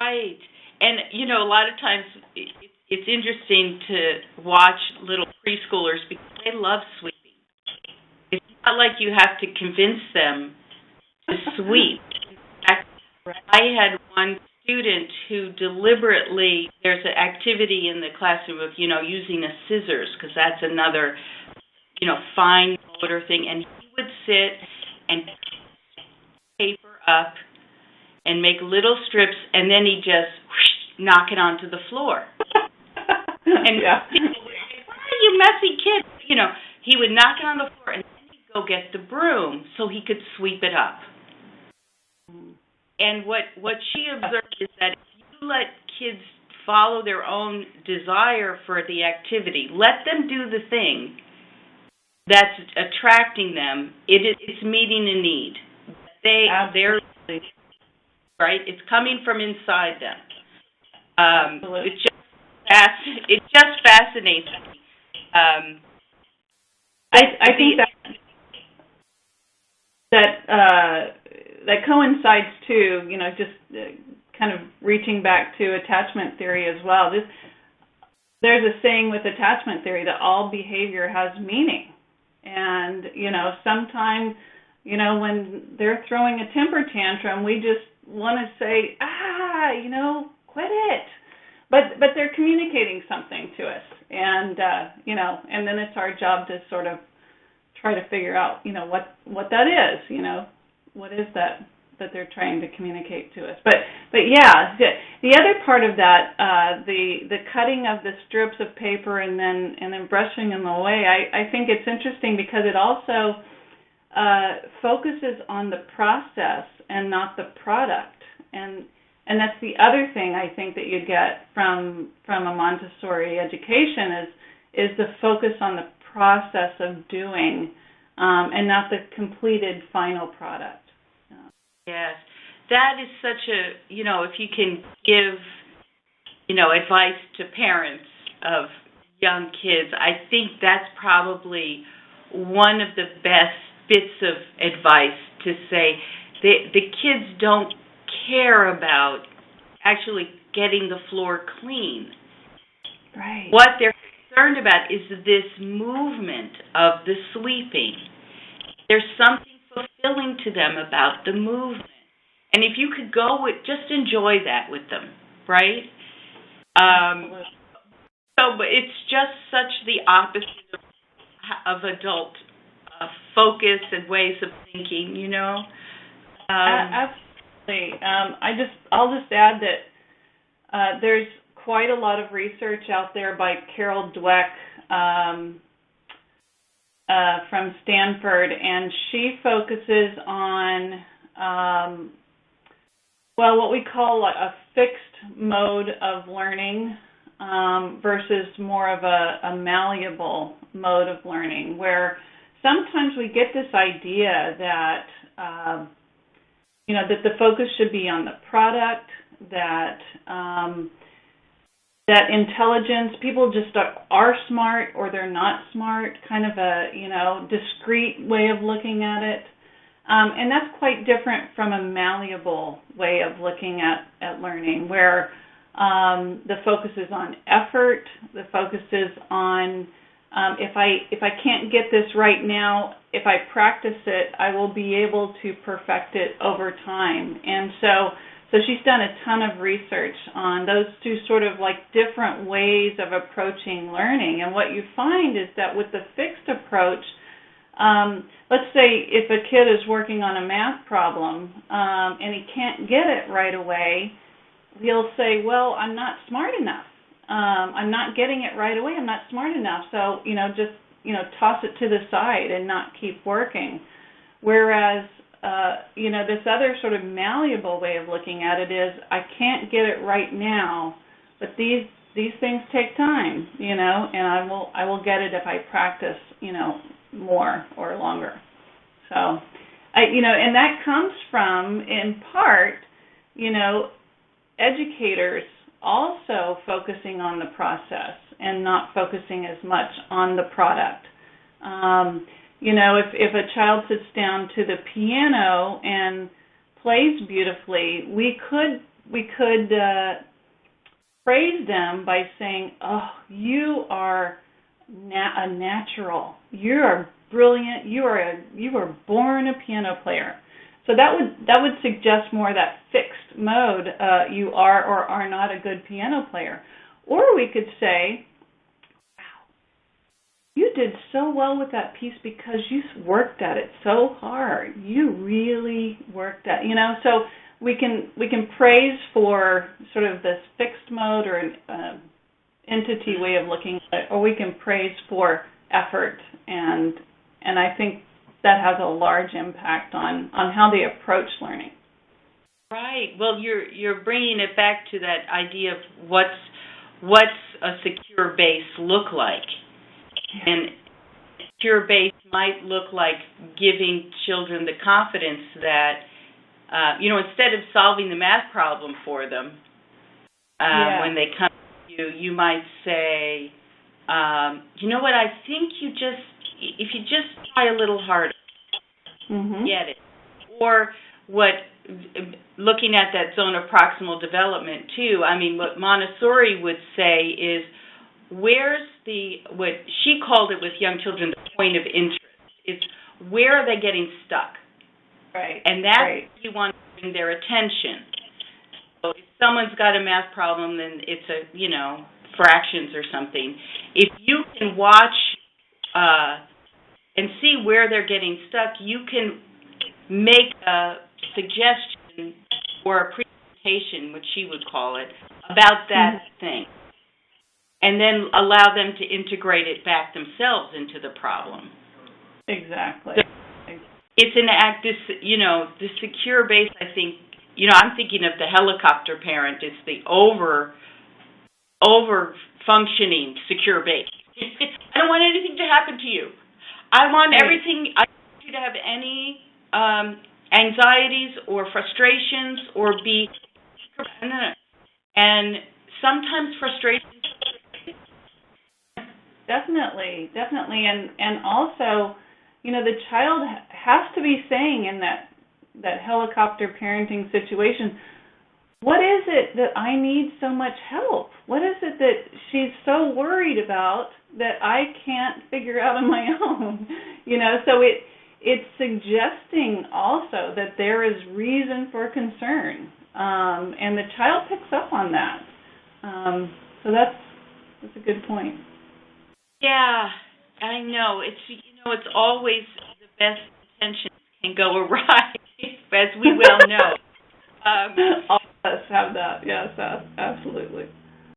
Right. And, a lot of times it's interesting to watch little preschoolers because they love sweeping. It's not like you have to convince them to sweep. In fact, I had one student who deliberately, there's an activity in the classroom of, using a scissors, because that's another, fine motor thing. And he would sit and paper up and make little strips, and then he'd just knock it onto the floor. And people would say, "Why are you messy kid?" He would knock it on the floor, and then he'd go get the broom so he could sweep it up. And what she observed is that if you let kids follow their own desire for the activity, let them do the thing that's attracting them, it's meeting a need. They're right. It's coming from inside them. It just fascinates me. I think that coincides too. Just kind of reaching back to attachment theory as well. There's a saying with attachment theory that all behavior has meaning, and sometimes when they're throwing a temper tantrum, we just want to say, quit it. But they're communicating something to us, and and then it's our job to sort of try to figure out, what that is, what is that they're trying to communicate to us. But yeah, the other part of that, the cutting of the strips of paper and then brushing them away, I think it's interesting because it also focuses on the process and not the product, and that's the other thing I think that you get from a Montessori education is the focus on the process of doing, and not the completed final product. Yes, that is such a, if you can give, advice to parents of young kids, I think that's probably one of the best bits of advice to say the kids don't care about actually getting the floor clean. Right. What they're concerned about is this movement of the sweeping. There's something fulfilling to them about the movement. And if you could go just enjoy that with them, right? So it's just such the opposite of adult focus and ways of thinking, Absolutely. I'll just add that there's quite a lot of research out there by Carol Dweck from Stanford, and she focuses on what we call a fixed mode of learning versus more of a malleable mode of learning, where sometimes we get this idea that that the focus should be on the product, that intelligence, people just are smart or they're not smart, kind of a discrete way of looking at it. And that's quite different from a malleable way of looking at learning, where the focus is on effort, the focus is on if I can't get this right now, if I practice it, I will be able to perfect it over time. And so she's done a ton of research on those two sort of like different ways of approaching learning. And what you find is that with the fixed approach, let's say if a kid is working on a math problem and he can't get it right away, he'll say, well, I'm not smart enough. I'm not getting it right away. I'm not smart enough. So, just, toss it to the side and not keep working. Whereas, this other sort of malleable way of looking at it is I can't get it right now, but these things take time, and I will get it if I practice, more or longer. So, and that comes from, in part, educators also focusing on the process and not focusing as much on the product. If a child sits down to the piano and plays beautifully, we could we could praise them by saying, "Oh, you are a natural. You are brilliant. You were born a piano player." So that would suggest more that fixed mode. You are or are not a good piano player. Or we could say, "Wow, you did so well with that piece because you worked at it so hard. You really worked at, So we can praise for sort of this fixed mode or an entity way of looking at it, or we can praise for effort, and I think that has a large impact on how they approach learning. Right. Well, you're bringing it back to that idea of what's a secure base look like, and secure base might look like giving children the confidence that instead of solving the math problem for them when they come to you, you might say, you know what, I think if you just try a little harder, get it. Or looking at that zone of proximal development too, I mean, what Montessori would say is, where's what she called it with young children, the point of interest, is where are they getting stuck? Right. And that's where you want to bring their attention. So if someone's got a math problem, then it's fractions or something. If you can watch and see where they're getting stuck, you can make a suggestion or a presentation, which she would call it, about that thing. And then allow them to integrate it back themselves into the problem. Exactly. So it's an act, the secure base, I think, I'm thinking of the helicopter parent. It's the over-functioning secure base. I don't want anything to happen to you. I want everything, I don't want you to have any anxieties or frustrations or be, and sometimes frustrations. Definitely. And also, the child has to be saying in that helicopter parenting situation, what is it that I need so much help? What is it that she's so worried about that I can't figure out on my own? So it's suggesting also that there is reason for concern, and the child picks up on that. So that's a good point. Yeah, I know. It's always the best intentions can go awry, as we well know. All of us have that. Yes, absolutely.